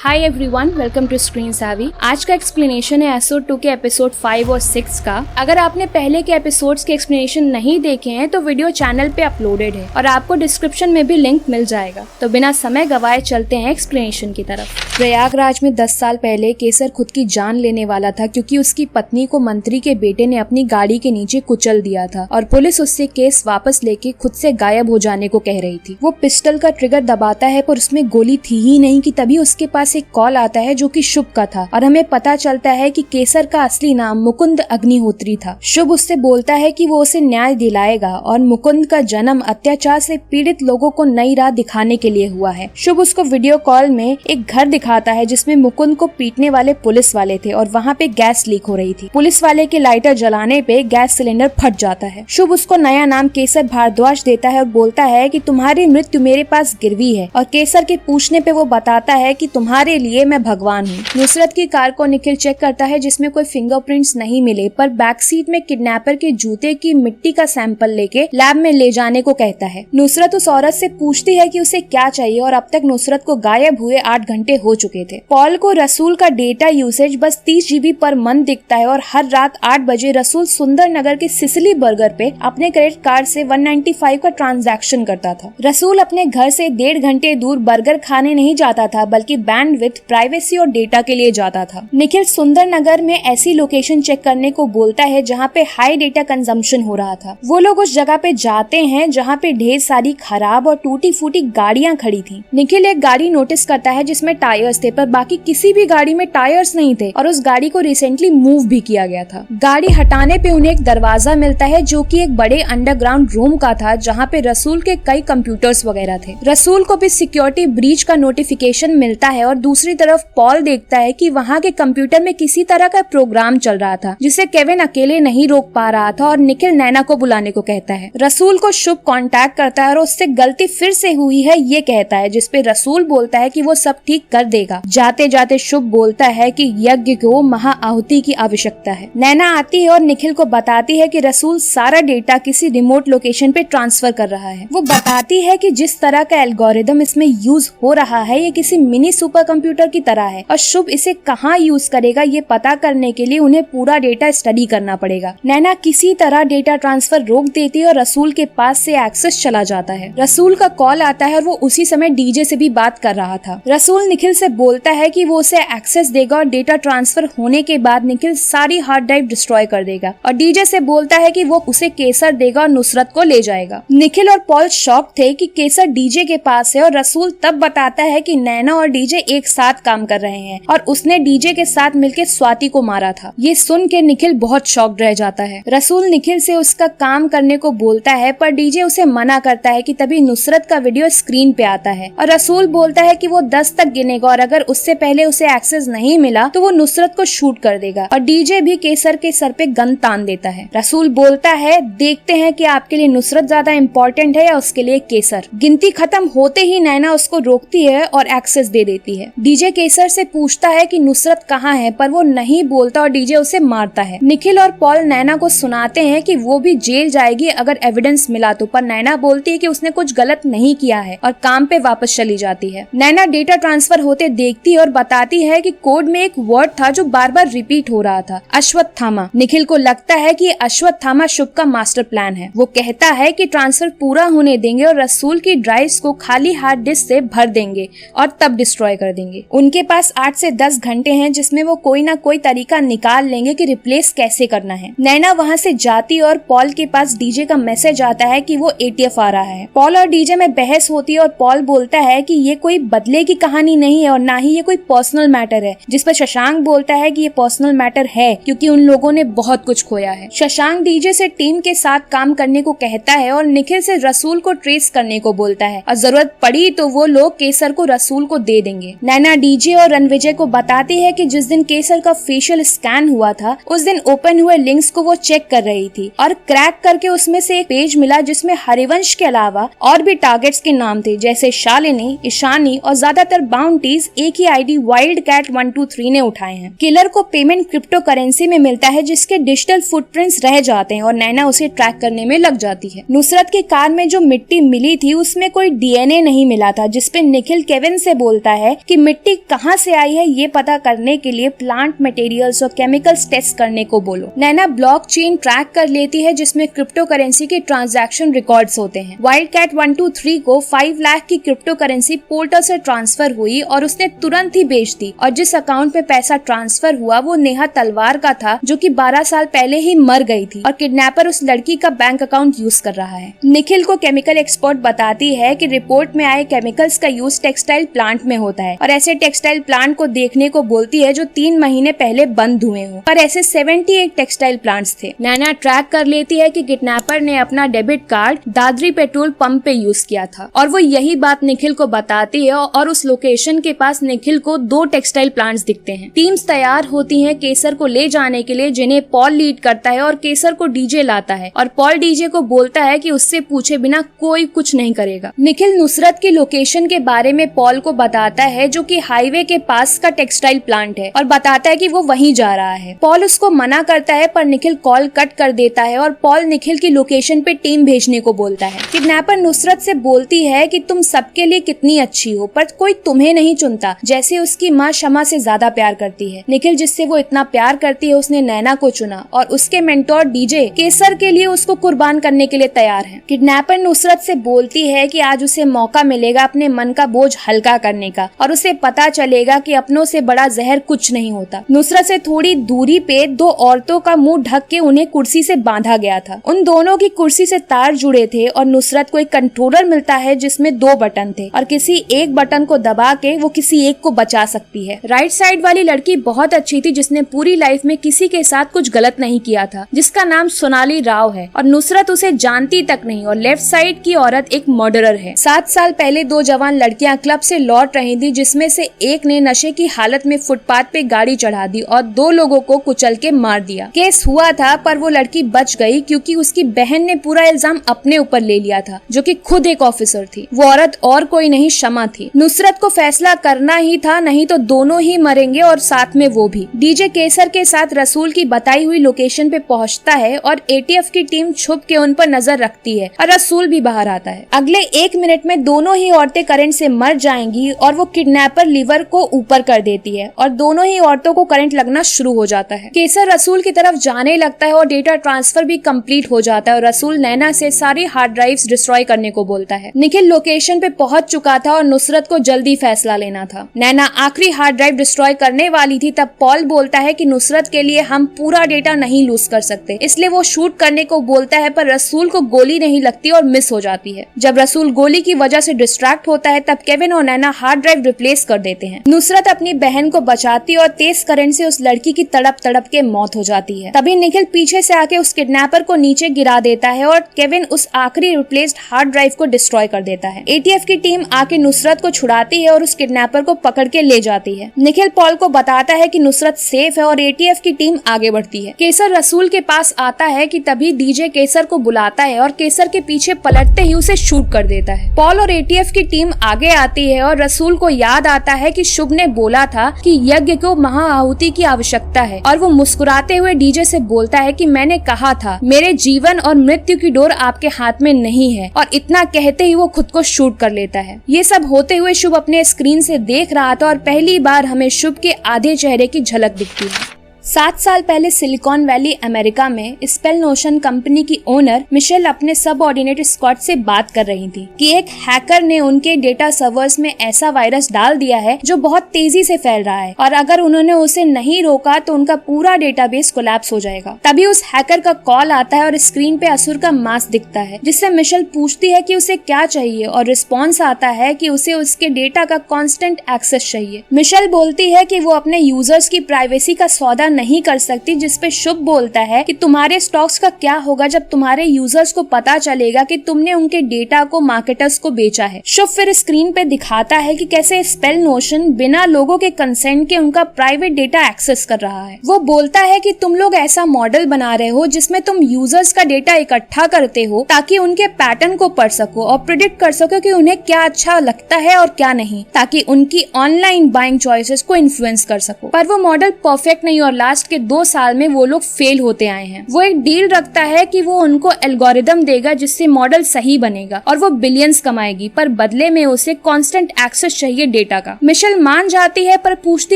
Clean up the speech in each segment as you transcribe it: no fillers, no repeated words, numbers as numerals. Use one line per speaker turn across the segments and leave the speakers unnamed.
Hi everyone, welcome to screen Saavi. आज का explanation है एपिसोड 2 के एपिसोड 5 और 6 का। अगर आपने पहले के एपिसोड्स के एक्सप्लेनेशन नहीं देखे हैं तो वीडियो चैनल पे अपलोडेड है और आपको डिस्क्रिप्शन में भी लिंक मिल जाएगा। तो बिना समय गवाए चलते हैं एक्सप्लेनेशन की तरफ। प्रयागराज में 10 साल पहले केसर खुद की जान लेने वाला था क्योंकि उसकी पत्नी को मंत्री के बेटे ने अपनी गाड़ी के नीचे कुचल दिया था और पुलिस उससे केस वापस लेके खुद से गायब हो जाने को कह रही थी। वो पिस्टल का ट्रिगर दबाता है पर उसमें गोली थी ही नहीं कि तभी उसके पास एक कॉल आता है जो कि शुभ का था और हमें पता चलता है कि केसर का असली नाम मुकुंद अग्निहोत्री था। शुभ उससे बोलता है कि वो उसे न्याय दिलाएगा और मुकुंद का जन्म अत्याचार से पीड़ित लोगों को नई राह दिखाने के लिए हुआ है। शुभ उसको वीडियो कॉल में एक घर दिखाता है जिसमें मुकुंद को पीटने वाले पुलिस वाले थे और वहाँ पे गैस लीक हो रही थी। पुलिस वाले के लाइटर जलाने पे गैस सिलेंडर फट जाता है। शुभ उसको नया नाम केसर भारद्वाज देता है और बोलता है कि तुम्हारी मृत्यु मेरे पास गिरवी है और केसर के पूछने पे वो बताता है कि तुम्हारे लिए मैं भगवान हूँ। नुसरत की कार को निखिल चेक करता है जिसमें कोई फिंगरप्रिंट्स नहीं मिले पर बैक सीट में किडनैपर के जूते की मिट्टी का सैंपल लेके लैब में ले जाने को कहता है। नुसरत उस औरत से पूछती है कि उसे क्या चाहिए और अब तक नुसरत को गायब हुए 8 घंटे हो चुके थे। पॉल को रसूल का डेटा यूसेज बस 30 GB पर मंथ दिखता है और हर रात 8 बजे रसूल सुंदर नगर के सिसिली बर्गर पे अपने क्रेडिट कार्ड से 195 का ट्रांजैक्शन करता था। रसूल अपने घर से 1.5 घंटे दूर बर्गर खाने नहीं जाता था बल्कि बैंडविड्थ, प्राइवेसी और डेटा के लिए जाता था। निखिल सुंदर नगर में ऐसी लोकेशन चेक करने को बोलता है जहाँ पे हाई डेटा कंजम्पशन हो रहा था। वो लोग उस जगह पे जाते हैं जहाँ पे ढेर सारी खराब और टूटी फूटी गाड़ियाँ खड़ी थी। निखिल एक गाड़ी नोटिस करता है जिसमें टायर्स थे पर बाकी किसी भी गाड़ी में टायर्स नहीं थे और उस गाड़ी को रिसेंटली मूव भी किया गया था। गाड़ी हटाने पे उन्हें एक दरवाजा मिलता है जो कि एक बड़े अंडरग्राउंड रूम का था जहाँ पे रसूल के कई कंप्यूटर्स वगैरह थे। रसूल को भी सिक्योरिटी ब्रीच का नोटिफिकेशन मिलता है और दूसरी तरफ पॉल देखता है कि वहाँ के कंप्यूटर में किसी तरह का प्रोग्राम चल रहा था जिसे केविन अकेले नहीं रोक पा रहा था और निखिल नैना को बुलाने को कहता है। रसूल को शुभ कांटेक्ट करता है और उससे गलती फिर से हुई है ये कहता है जिसपे रसूल बोलता है कि वो सब ठीक कर देगा। जाते जाते शुभ बोलता है कि यज्ञ को महाआहुति की आवश्यकता है। नैना आती है और निखिल को बताती है कि रसूल सारा डेटा किसी रिमोट लोकेशन पे ट्रांसफर कर रहा है। वो बताती है कि जिस तरह का एल्गोरिदम इसमें यूज हो रहा है ये किसी मिनी सुपर कंप्यूटर की तरह है और शुभ इसे कहाँ यूज करेगा ये पता करने के लिए उन्हें पूरा डेटा स्टडी करना पड़ेगा। नैना किसी तरह डेटा ट्रांसफर रोक देती है और रसूल के पास से एक्सेस चला जाता है। रसूल का कॉल आता है और वो उसी समय डीजे से भी बात कर रहा था। रसूल निखिल से बोलता है कि वो उसे एक्सेस देगा और डेटा ट्रांसफर होने के बाद निखिल सारी हार्ड ड्राइव डिस्ट्रॉय कर देगा और डीजे से बोलता है कि वो उसे केसर देगा और नुसरत को ले जाएगा। निखिल और पॉल शॉक थे कि केसर डीजे के पास है और रसूल तब बताता है कि नैना और डीजे एक साथ काम कर रहे हैं और उसने डीजे के साथ मिलकर स्वाति को मारा था। ये सुन के निखिल बहुत शॉक्ड रह जाता है। रसूल निखिल से उसका काम करने को बोलता है पर डीजे उसे मना करता है कि तभी नुसरत का वीडियो स्क्रीन पे आता है और रसूल बोलता है कि वो 10 तक गिनेगा और अगर उससे पहले उसे एक्सेस नहीं मिला तो वो नुसरत को शूट कर देगा और डीजे भी केसर के सर पे गन तान देता है। रसूल बोलता है देखते हैं कि आपके लिए नुसरत ज्यादा इम्पोर्टेंट है या उसके लिए केसर। गिनती खत्म होते ही नैना उसको रोकती है और एक्सेस दे देती है। डीजे केसर से पूछता है कि नुसरत कहाँ है पर वो नहीं बोलता और डीजे उसे मारता है। निखिल और पॉल नैना को सुनाते हैं कि वो भी जेल जाएगी अगर एविडेंस मिला तो, पर नैना बोलती है कि उसने कुछ गलत नहीं किया है और काम पे वापस चली जाती है। नैना डेटा ट्रांसफर होते देखती है और बताती है कि कोड में एक वर्ड था जो बार बार रिपीट हो रहा था, अश्वत्थामा। निखिल को लगता है कि अश्वत्थामा शुभ का मास्टर प्लान है। वो कहता है कि ट्रांसफर पूरा होने देंगे और रसूल की ड्राइव्स को खाली हार्ड डिस्क से भर देंगे और तब डिस्ट्रॉय कर देंगे। उनके पास 8 से 10 घंटे हैं जिसमें वो कोई ना कोई तरीका निकाल लेंगे कि रिप्लेस कैसे करना है। नैना वहाँ से जाती और पॉल के पास डीजे का मैसेज आता है कि वो ATF आ रहा है। पॉल और डीजे में बहस होती है और पॉल बोलता है कि ये कोई बदले की कहानी नहीं है और ना ही ये कोई पर्सनल मैटर है, जिस पर शशांक बोलता है कि ये पर्सनल मैटर है क्योंकि उन लोगों ने बहुत कुछ खोया है। शशांक डीजे से टीम के साथ काम करने को कहता है और निखिल से रसूल को ट्रेस करने को बोलता है और जरूरत पड़ी तो वो लोग केसर को रसूल को दे देंगे। नैना डीजे और रणविजय को बताती है कि जिस दिन केसर का फेशियल स्कैन हुआ था उस दिन ओपन हुए लिंक्स को वो चेक कर रही थी और क्रैक करके उसमें से एक पेज मिला जिसमें हरिवंश के अलावा और भी टारगेट्स के नाम थे जैसे शालिनी, ईशानी और ज्यादातर बाउंटीज एक ही आईडी वाइल्ड कैट 123 ने उठाए हैं। किलर को पेमेंट क्रिप्टो करेंसी में मिलता है जिसके डिजिटल फुटप्रिंट्स रह जाते हैं और नैना उसे ट्रैक करने में लग जाती है। नुसरत के कार में जो मिट्टी मिली थी उसमें कोई DNA नहीं मिला था जिसपे निखिल केविन से बोलता है कि कि मिट्टी कहाँ से आई है ये पता करने के लिए प्लांट मटेरियल्स और केमिकल्स टेस्ट करने को बोलो। नैना ब्लॉकचेन ट्रैक कर लेती है जिसमें क्रिप्टो करेंसी के ट्रांजैक्शन रिकॉर्ड्स होते हैं। वाइल्डकैट 123 को 5 लाख की क्रिप्टो करेंसी पोर्टर से ट्रांसफर हुई और उसने तुरंत ही बेच दी, और जिस अकाउंट में पैसा ट्रांसफर हुआ वो नेहा तलवार का था जो कि 12 साल पहले ही मर गई थी, और किडनैपर उस लड़की का बैंक अकाउंट यूज कर रहा है। निखिल को केमिकल एक्सपर्ट बताती है कि रिपोर्ट में आए केमिकल्स का यूज टेक्सटाइल प्लांट में होता है, और ऐसे टेक्सटाइल प्लांट को देखने को बोलती है जो 3 महीने पहले बंद हुए हो, पर ऐसे 78 टेक्सटाइल प्लांट्स थे। नैना ट्रैक कर लेती है कि किडनैपर ने अपना debit card Dadri petrol pump पे यूज किया था, और वो यही बात निखिल को बताती है, और उस लोकेशन के पास निखिल को 2 टेक्सटाइल प्लांट्स दिखते हैं। टीम्स तैयार होती हैं केसर को ले जाने के लिए, जिन्हें पॉल लीड करता है, और केसर को डीजे लाता है, और पॉल डीजे को बोलता है कि उससे पूछे बिना कोई कुछ नहीं करेगा। निखिल नुसरत की लोकेशन के बारे में पॉल को बताता है जो कि हाईवे के पास का टेक्सटाइल प्लांट है, और बताता है कि वो वहीं जा रहा है। पॉल उसको मना करता है पर निखिल कॉल कट कर देता है, और पॉल निखिल की लोकेशन पे टीम भेजने को बोलता है। किडनैपर नुसरत से बोलती है कि तुम सबके लिए कितनी अच्छी हो, पर कोई तुम्हें नहीं चुनता, जैसे उसकी माँ शमा से ज्यादा प्यार करती है। निखिल जिससे वो इतना प्यार करती है उसने नैना को चुना, और उसके मेंटोर डीजे केसर के लिए उसको कुर्बान करने के लिए तैयार है। किडनैपर नुसरत से बोलती है कि आज उसे मौका मिलेगा अपने मन का बोझ हल्का करने का, और उसे पता चलेगा कि अपनों से बड़ा जहर कुछ नहीं होता। नुसरत से थोड़ी दूरी पे 2 औरतों का मुंह ढक के उन्हें कुर्सी से बांधा गया था। उन दोनों की कुर्सी से तार जुड़े थे, और नुसरत को एक कंट्रोलर मिलता है जिसमें 2 बटन थे, और किसी एक बटन को दबा के वो किसी एक को बचा सकती है। राइट साइड वाली लड़की बहुत अच्छी थी, जिसने पूरी लाइफ में किसी के साथ कुछ गलत नहीं किया था, जिसका नाम सोनाली राव है, और नुसरत उसे जानती तक नहीं। और लेफ्ट साइड की औरत एक मर्डरर है। 7 साल पहले 2 जवान लड़कियां क्लब से लौट रही थी, जिसमें से एक ने नशे की हालत में फुटपाथ पे गाड़ी चढ़ा दी और 2 लोगों को कुचल के मार दिया। केस हुआ था पर वो लड़की बच गई क्योंकि उसकी बहन ने पूरा इल्जाम अपने ऊपर ले लिया था, जो कि खुद एक ऑफिसर थी। वो औरत और कोई नहीं शमा थी। नुसरत को फैसला करना ही था, नहीं तो दोनों ही मरेंगे, और साथ में वो भी। डीजे केसर के साथ रसूल की बताई हुई लोकेशन पे पहुंचता है, और एटीएफ की टीम छुप के उन पर नजर रखती है, और रसूल भी बाहर आता है। अगले 1 मिनट में दोनों ही औरतें करंट से मर जाएंगी, और वो किडनैपर लीवर को ऊपर कर देती है, और दोनों ही औरतों को करंट लगना शुरू हो जाता है। केसर रसूल की तरफ जाने लगता है, और डेटा ट्रांसफर भी कंप्लीट हो जाता है, और रसूल नैना से सारी हार्ड ड्राइव्स डिस्ट्रॉय करने को बोलता है। निखिल लोकेशन पे पहुंच चुका था, और नुसरत को जल्दी फैसला लेना था। नैना आखिरी हार्ड ड्राइव डिस्ट्रॉय करने वाली थी, तब पॉल बोलता है कि नुसरत के लिए हम पूरा डेटा नहीं लूज कर सकते, इसलिए वो शूट करने को बोलता है, पर रसूल को गोली नहीं लगती और मिस हो जाती है। जब रसूल गोली की वजह से डिस्ट्रैक्ट होता है, तब केविन और नैना हार्ड ड्राइव रिप्लेस कर देते हैं। नुसरत अपनी बहन को बचाती है, और तेज करंट से उस लड़की की तड़प तड़प के मौत हो जाती है। तभी निखिल पीछे से आके उस किडनैपर को नीचे गिरा देता है, और केविन उस आखिरी रिप्लेस्ड हार्ड ड्राइव को डिस्ट्रॉय कर देता है। एटीएफ की टीम आके नुसरत को छुड़ाती है और उस किडनैपर को पकड़ के ले जाती है। निखिल पॉल को बताता है कि नुसरत सेफ है, और एटीएफ की टीम आगे बढ़ती है। केसर रसूल के पास आता है कि तभी डीजे केसर को बुलाता है, और केसर के पीछे पलटते ही उसे शूट कर देता है। पॉल और एटीएफ की टीम आगे आती है, और रसूल को याद आता है कि शुभ ने बोला था कि यज्ञ को महाआहुति की आवश्यकता है, और वो मुस्कुराते हुए डीजे से बोलता है कि मैंने कहा था मेरे जीवन और मृत्यु की डोर आपके हाथ में नहीं है, और इतना कहते ही वो खुद को शूट कर लेता है। ये सब होते हुए शुभ अपने स्क्रीन से देख रहा था, और पहली बार हमें शुभ के आधे चेहरे की झलक दिखती है। 7 साल पहले सिलिकॉन वैली अमेरिका में स्पेल नोशन कंपनी की ओनर मिशेल अपने सबऑर्डिनेट स्क्वाड से बात कर रही थी कि एक हैकर ने उनके डेटा सर्वर्स में ऐसा वायरस डाल दिया है जो बहुत तेजी से फैल रहा है, और अगर उन्होंने उसे नहीं रोका तो उनका पूरा डेटाबेस कोलैप्स हो जाएगा। तभी उस हैकर का कॉल आता है, और स्क्रीन पे असुर का मास्क दिखता है, जिससे मिशेल पूछती है कि उसे क्या चाहिए, और रिस्पॉन्स आता है कि उसे उसके डेटा का कांस्टेंट एक्सेस चाहिए। मिशेल बोलती है कि वो अपने यूजर्स की प्राइवेसी का सौदा नहीं कर सकती, जिसपे शुभ बोलता है कि तुम्हारे स्टॉक्स का क्या होगा जब तुम्हारे यूजर्स को पता चलेगा कि तुमने उनके डेटा को मार्केटर्स को बेचा है। शुभ फिर स्क्रीन पे दिखाता है कि कैसे स्पेल नोशन बिना लोगों के कंसेंट के उनका प्राइवेट डेटा एक्सेस कर रहा है। वो बोलता है कि तुम लोग ऐसा मॉडल बना रहे हो जिसमें तुम यूजर्स का डेटा इकट्ठा करते हो ताकि उनके पैटर्न को पढ़ सको और प्रिडिक्ट कर सको कि उन्हें क्या अच्छा लगता है और क्या नहीं, ताकि उनकी ऑनलाइन बाइंग चॉइसेस को इन्फ्लुएंस कर सको। पर वो मॉडल परफेक्ट नहीं और लास्ट के 2 साल में वो लोग फेल होते आए हैं। वो एक डील रखता है कि वो उनको एल्गोरिदम देगा जिससे मॉडल सही बनेगा और वो बिलियंस कमाएगी, पर बदले में उसे कांस्टेंट एक्सेस चाहिए डेटा का। मिशेल मान जाती है पर पूछती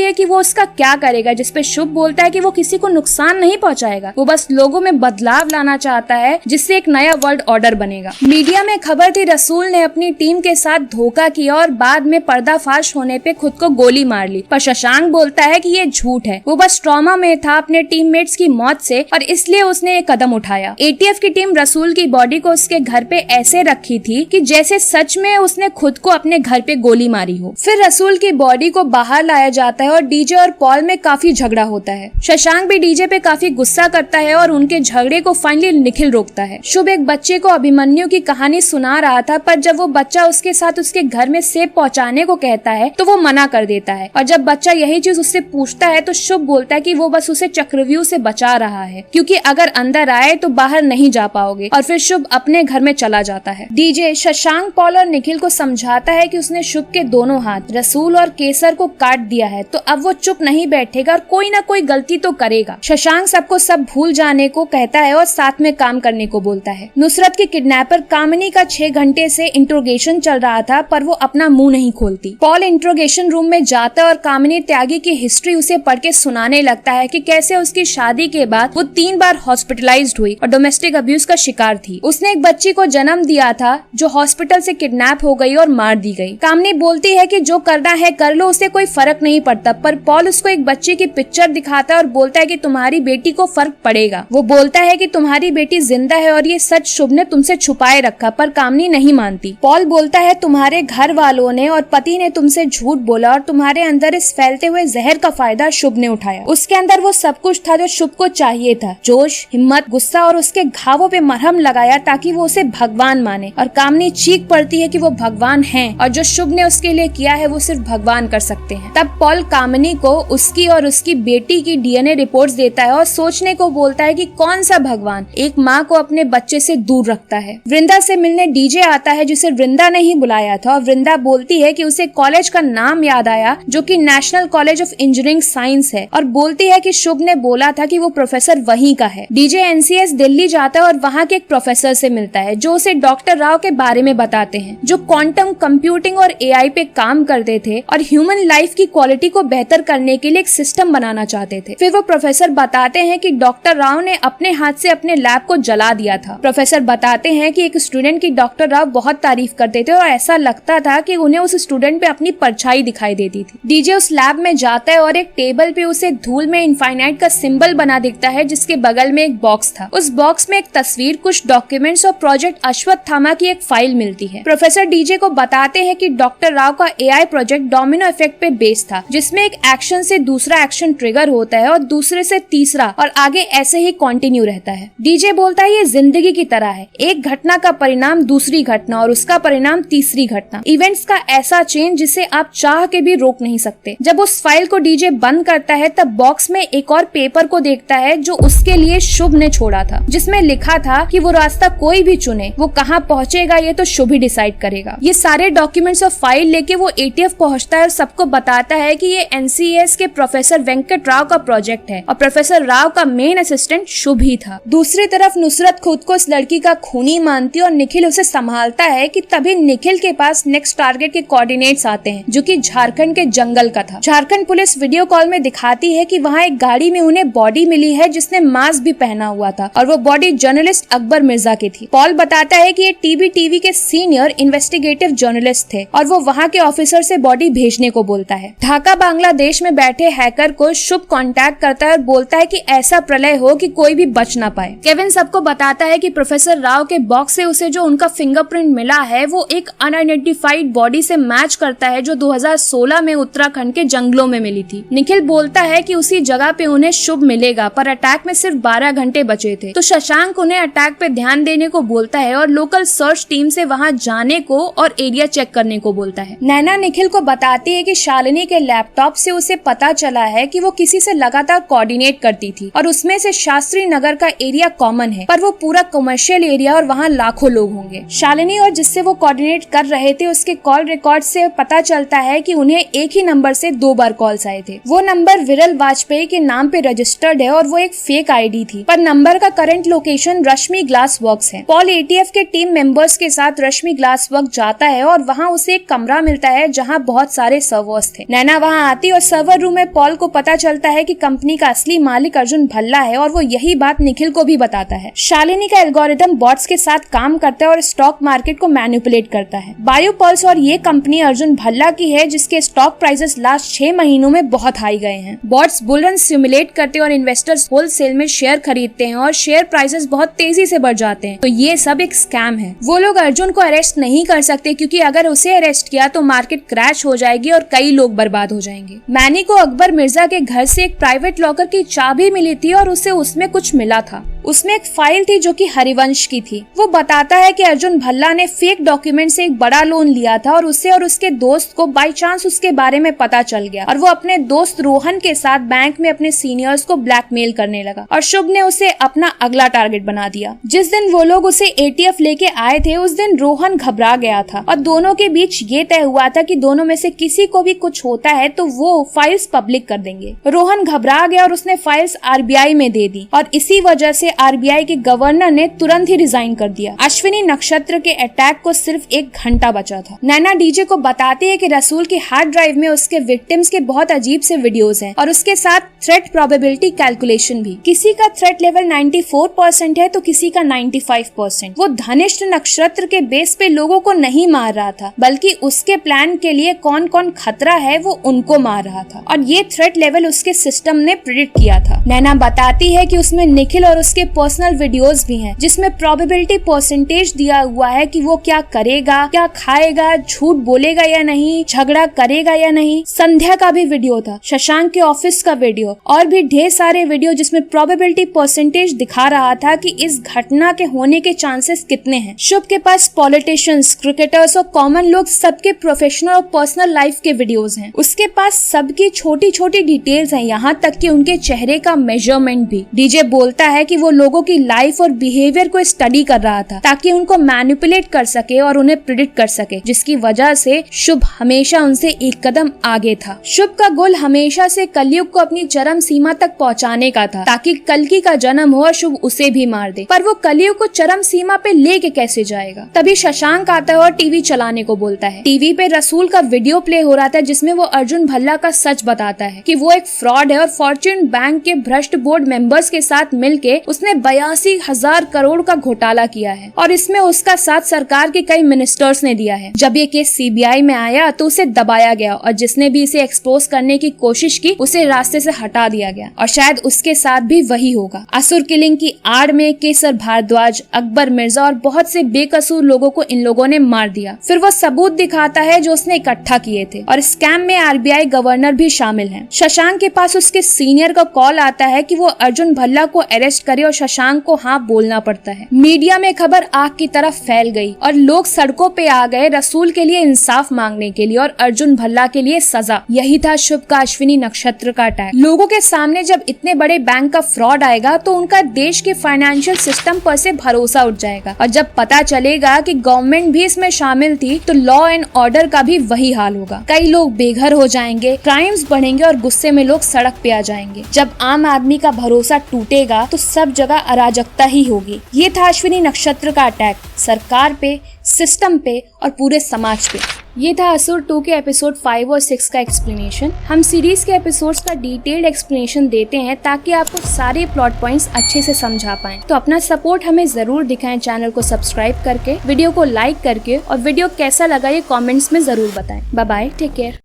है कि वो उसका क्या करेगा, जिसपे शुभ बोलता है कि वो किसी को नुकसान नहीं पहुंचाएगा, वो बस लोगों में बदलाव लाना चाहता है जिससे एक नया वर्ल्ड ऑर्डर बनेगा। मीडिया में खबर थी रसूल ने अपनी टीम के साथ धोखा किया और बाद में पर्दाफाश होने पे खुद को गोली मार ली, पर शशांक बोलता है कि ये झूठ है, वो बस ट्रॉमा में था अपने टीममेट्स की मौत से और इसलिए उसने एक कदम उठाया। एटीएफ की टीम रसूल की बॉडी को उसके घर पे ऐसे रखी थी कि जैसे सच में उसने खुद को अपने घर पे गोली मारी हो। फिर रसूल की बॉडी को बाहर लाया जाता है और डीजे और पॉल में काफी झगड़ा होता है। शशांक भी डीजे पे काफी गुस्सा करता है और उनके झगड़े को फाइनली निखिल रोकता है। शुभ एक बच्चे को अभिमन्यु की कहानी सुना रहा था, पर जब वो बच्चा उसके साथ उसके घर में सेब पहुंचाने को कहता है तो वो मना कर देता है, और जब बच्चा यही चीज उससे पूछता है तो शुभ बोलता है कि वो बस उसे चक्रव्यूह से बचा रहा है, क्योंकि अगर अंदर आए तो बाहर नहीं जा पाओगे, और फिर शुभ अपने घर में चला जाता है। डीजे शशांक, पॉल और निखिल को समझाता है कि उसने शुभ के दोनों हाथ रसूल और केसर को काट दिया है, तो अब वो चुप नहीं बैठेगा और कोई ना कोई गलती तो करेगा। शशांक सबको सब भूल जाने को कहता है और साथ में काम करने को बोलता है। नुसरत की किडनैपर कामिनी का 6 घंटे से इंट्रोगेशन चल रहा था, पर वो अपना मुंह नहीं खोलती। पॉल इंट्रोगेशन रूम में जाता है और कामिनी त्यागी की हिस्ट्री उसे पढ़ के सुनाने लगता है कि कैसे उसकी शादी के बाद वो 3 बार हॉस्पिटलाइज्ड हुई और डोमेस्टिक अब्यूज का शिकार थी। उसने एक बच्ची को जन्म दिया था जो हॉस्पिटल से किडनैप हो गई और मार दी गई। कामिनी बोलती है कि जो करना है कर लो, उसे कोई फर्क नहीं पड़ता, पर पॉल उसको एक बच्चे की पिक्चर दिखाता है और बोलता है कि तुम्हारी बेटी को फर्क पड़ेगा। वो बोलता है कि तुम्हारी बेटी जिंदा है और ये सच शुभ ने तुमसे छुपाए रखा, पर कामिनी नहीं मानती। पॉल बोलता है तुम्हारे घर वालों ने और पति ने तुमसे झूठ बोला और तुम्हारे अंदर इस फैलते हुए जहर का फायदा शुभ ने उठाया। उसके अंदर वो सब कुछ था जो शुभ को चाहिए था, जोश, हिम्मत, गुस्सा, और उसके घावों पे मरहम लगाया ताकि वो उसे भगवान माने। और कामिनी चीख पड़ती है कि वो भगवान हैं और जो शुभ ने उसके लिए किया है वो सिर्फ भगवान कर सकते हैं। तब पॉल कामिनी को उसकी और उसकी बेटी की डीएनए रिपोर्ट्स देता है और सोचने को बोलता है कि कौन सा भगवान एक माँ को अपने बच्चे से दूर रखता है। वृंदा से मिलने डीजे आता है जिसे वृंदा ने ही बुलाया था, और वृंदा बोलती है कि उसे कॉलेज का नाम याद आया जो कि national college of engineering science है, और बोलती है कि शुभ ने बोला था कि वो प्रोफेसर वहीं का है। डीजे एनसीएस दिल्ली जाता है और वहाँ के एक प्रोफेसर से मिलता है जो उसे डॉक्टर राव के बारे में बताते हैं, जो क्वांटम कंप्यूटिंग और एआई पे काम करते थे और ह्यूमन लाइफ की क्वालिटी को बेहतर करने के लिए एक सिस्टम बनाना चाहते थे। फिर वो प्रोफेसर बताते हैं कि डॉक्टर राव ने अपने हाथ से अपने लैब को जला दिया था। प्रोफेसर बताते हैं कि एक स्टूडेंट की डॉक्टर राव बहुत तारीफ करते थे और ऐसा लगता था कि उन्हें उस स्टूडेंट पे अपनी परछाई दिखाई देती थी। डीजे उस लैब में जाता है और एक टेबल पे उसे धूल में इनफाइनाइट का सिंबल बना दिखता है जिसके बगल में एक बॉक्स था। उस बॉक्स में एक तस्वीर, कुछ डॉक्यूमेंट्स और प्रोजेक्ट अश्वत्थामा की एक फाइल मिलती है। प्रोफेसर डीजे को बताते हैं कि डॉक्टर राव का एआई प्रोजेक्ट डोमिनो इफेक्ट पे बेस्ड था, जिसमें एक एक्शन से दूसरा एक्शन ट्रिगर होता है और दूसरे से तीसरा और आगे ऐसे ही कंटिन्यू रहता है। डीजे बोलता है ये जिंदगी की तरह है, एक घटना का परिणाम दूसरी घटना और उसका परिणाम तीसरी घटना, इवेंट्स का ऐसा चेंज जिसे आप चाह के भी रोक नहीं सकते। जब उस फाइल को डीजे बंद करता है तब बॉक्स में एक और पेपर को देखता है जो उसके लिए शुभ ने छोड़ा था, जिसमें लिखा था कि वो रास्ता कोई भी चुने, वो कहाँ पहुँचेगा ये तो शुभ ही डिसाइड करेगा। ये सारे डॉक्यूमेंट्स और फाइल लेके वो एटीएफ पहुँचता है और सबको बताता है कि ये एनसीएस के प्रोफेसर वेंकट राव का प्रोजेक्ट है और प्रोफेसर राव का मेन असिस्टेंट शुभ ही था। दूसरी तरफ नुसरत खुद को इस लड़की का खूनी मानती है और निखिल उसे संभालता है कि तभी निखिल के पास नेक्स्ट टारगेट के कोऑर्डिनेट्स आते हैं जो कि झारखंड के जंगल का था। झारखंड पुलिस वीडियो कॉल में दिखाती है कि वहाँ एक गाड़ी में उन्हें बॉडी मिली है जिसने मास्क भी पहना हुआ था और वो बॉडी जर्नलिस्ट अकबर मिर्जा की थी। पॉल बताता है कि ये टीवी के सीनियर इन्वेस्टिगेटिव जर्नलिस्ट थे और वो वहाँ के ऑफिसर से बॉडी भेजने को बोलता है। ढाका बांग्लादेश में बैठे हैकर को शुभ कांटेक्ट करता है और बोलता है कि ऐसा प्रलय हो कि कोई भी बच ना पाए। केविन सबको बताता है कि प्रोफेसर राव के बॉक्स से उसे जो उनका फिंगरप्रिंट मिला है वो एक अनआइडेंटिफाइड बॉडी से मैच करता है जो 2016 में उत्तराखंड के जंगलों में मिली थी। निखिल बोलता है कि उसी जगह पे उन्हें शुभ मिलेगा, पर अटैक में सिर्फ 12 घंटे बचे थे, तो शशांक उन्हें अटैक पे ध्यान देने को बोलता है और लोकल सर्च टीम से वहाँ जाने को और एरिया चेक करने को बोलता है। नैना निखिल को बताती है कि शालिनी के लैपटॉप से उसे पता चला है कि वो किसी से लगातार कोऑर्डिनेट करती थी और उसमें से शास्त्री नगर का एरिया कॉमन है, पर वो पूरा कमर्शियल एरिया और वहाँ लाखों लोग होंगे। शालिनी और जिससे वो कोऑर्डिनेट कर रहे थे उसके कॉल रिकॉर्ड से पता चलता है कि उन्हें एक ही नंबर से 2 बार कॉल्स आए थे। वो नंबर विरल वाजपेयी एम्प्लॉय के नाम पे रजिस्टर्ड है और वो एक फेक आईडी थी, पर नंबर का करंट लोकेशन रश्मि ग्लास वर्क्स है। पॉल एटीएफ के टीम मेंबर्स के साथ रश्मि ग्लास वर्क जाता है और वहाँ उसे एक कमरा मिलता है जहाँ बहुत सारे सर्वर्स थे। नैना वहाँ आती और सर्वर रूम में पॉल को पता चलता है कि कंपनी का असली मालिक अर्जुन भल्ला है और वो यही बात निखिल को भी बताता है। शालिनी का एल्गोरिथम बॉट्स के साथ काम करता है और स्टॉक मार्केट को मैनिपुलेट करता है। बायोपल्स और ये कंपनी अर्जुन भल्ला की है जिसके स्टॉक प्राइसेस लास्ट 6 महीनों में बहुत हाई गए हैं। बॉट्स बुल रन सिमुलेट करते हैं और इन्वेस्टर्स होलसेल में शेयर खरीदते हैं और शेयर प्राइसेस बहुत तेजी से बढ़ जाते हैं। तो ये सब एक स्कैम है। वो लोग अर्जुन को अरेस्ट नहीं कर सकते क्योंकि अगर उसे अरेस्ट किया तो मार्केट क्रैश हो जाएगी और कई लोग बर्बाद हो जाएंगे। मैनी को अकबर मिर्जा के घर से एक प्राइवेट लॉकर की चाबी मिली थी और उसे उसमें कुछ मिला था। उसमें एक फाइल थी जो कि हरिवंश की थी। वो बताता है कि अर्जुन भल्ला ने फेक डॉक्यूमेंट से एक बड़ा लोन लिया था और उसे और उसके दोस्त को बाय चांस उसके बारे में पता चल गया और वो अपने दोस्त रोहन के साथ बैंक में अपने सीनियर्स को ब्लैकमेल करने लगा और शुभ ने उसे अपना अगला टारगेट बना दिया। जिस दिन वो लोग उसे एटीएफ लेके आए थे उस दिन रोहन घबरा गया था और दोनों के बीच ये तय हुआ था कि दोनों में से किसी को भी कुछ होता है तो वो फाइल्स पब्लिक कर देंगे। रोहन घबरा गया और उसने फाइल्स आरबीआई में दे दी और इसी वजह से आरबीआई के गवर्नर ने तुरंत ही रिजाइन कर दिया। अश्विनी नक्षत्र के अटैक को सिर्फ 1 घंटा बचा था। नैना डीजे को बताती है कि रसूल के हार्ड ड्राइव में उसके विक्टिम्स के बहुत अजीब से वीडियोस हैं और उसके साथ थ्रेट प्रोबेबिलिटी कैलकुलेशन भी। किसी का थ्रेट लेवल 94% है तो किसी का 95%। वो धनिष्ठ नक्षत्र के बेस पे लोगों को नहीं मार रहा था बल्कि उसके प्लान के लिए कौन कौन खतरा है वो उनको मार रहा था और ये थ्रेट लेवल उसके सिस्टम ने प्रिडिक्ट किया था। नैना बताती है कि उसमें निखिल और उसके पर्सनल वीडियोस भी हैं जिसमें प्रोबेबिलिटी परसेंटेज दिया हुआ है कि वो क्या करेगा, क्या खाएगा, झूठ बोलेगा या नहीं, झगड़ा करेगा या नहीं। संध्या का भी वीडियो था, शशांक के ऑफिस का वीडियो और भी ढेर सारे वीडियो जिसमें प्रोबेबिलिटी परसेंटेज दिखा रहा था कि इस घटना के होने के चांसेस कितने हैं। शुभ के पास पॉलिटिशियंस, क्रिकेटर्स और कॉमन लोग सबके प्रोफेशनल और पर्सनल लाइफ के वीडियोस हैं। उसके पास सबकी छोटी छोटी डिटेल्स हैं, यहाँ तक कि उनके चेहरे का मेजरमेंट भी। डीजे बोलता है कि वो लोगों की लाइफ और बिहेवियर को स्टडी कर रहा था ताकि उनको मैनिपुलेट कर सके और उन्हें प्रिडिक्ट कर सके, जिसकी वजह से शुभ हमेशा उनसे एक कदम आगे था। शुभ का गोल हमेशा से कलयुग को अपनी चरम सीमा तक पहुंचाने का था ताकि कल्कि का जन्म हो और शुभ उसे भी मार दे। पर वो कलयुग को चरम सीमा पे लेके कैसे जाएगा? तभी शशांक आता है और टीवी चलाने को बोलता है। टीवी पे रसूल का वीडियो प्ले हो रहा था जिसमें वो अर्जुन भल्ला का सच बताता है कि वो एक फ्रॉड है और फॉर्च्यून बैंक के भ्रष्ट बोर्ड मेंबर्स के साथ मिलके उसने 82,000 करोड़ का घोटाला किया है और इसमें उसका साथ सरकार के कई मिनिस्टर्स ने दिया है। जब ये केस सीबीआई में आया तो उसे दबाया गया और जिसने भी इसे एक्सपोज करने की कोशिश की उसे रास्ते से हटा दिया गया और शायद उसके साथ भी वही होगा। असुर किलिंग की आड़ में केसर भारद्वाज, अकबर मिर्जा और बहुत से बेकसूर लोगों को इन लोगों ने मार दिया। फिर वो सबूत दिखाता है जो उसने इकट्ठा किए थे और स्कैम में आरबीआई गवर्नर भी शामिल है। शशांक के पास उसके सीनियर का कॉल आता है कि वो अर्जुन भल्ला को अरेस्ट करे और शशांक को हाँ बोलना पड़ता है। मीडिया में खबर आग की तरफ फैल गई और लोग सड़कों पे आ गए रसूल के लिए इंसाफ मांगने के लिए और अर्जुन भल्ला के लिए सजा। यही था शुभ का अश्विनी नक्षत्र का अटैक। लोगों के सामने जब इतने बड़े बैंक का फ्रॉड आएगा तो उनका देश के फाइनेंशियल सिस्टम पर से भरोसा उठ जाएगा और जब पता चलेगा कि गवर्नमेंट भी इसमें शामिल थी तो लॉ एंड ऑर्डर का भी वही हाल होगा। कई लोग बेघर हो जाएंगे, क्राइम्स बढ़ेंगे और गुस्से में लोग सड़क पे आ जाएंगे। जब आम आदमी का भरोसा टूटेगा तो सब जगह अराजकता ही होगी। ये था अश्विनी नक्षत्र का अटैक सरकार पे, सिस्टम पे और पूरे समाज पे। ये था असुर 2 के एपिसोड 5 और 6 का एक्सप्लेनेशन। हम सीरीज के एपिसोड्स का डिटेल्ड एक्सप्लेनेशन देते हैं ताकि आपको सारे प्लॉट पॉइंट्स अच्छे से समझा पाएं। तो अपना सपोर्ट हमें जरूर दिखाएं चैनल को सब्सक्राइब करके, वीडियो को लाइक करके और वीडियो कैसा लगा ये कमेंट्स में जरूर बताएं। Bye bye, take care.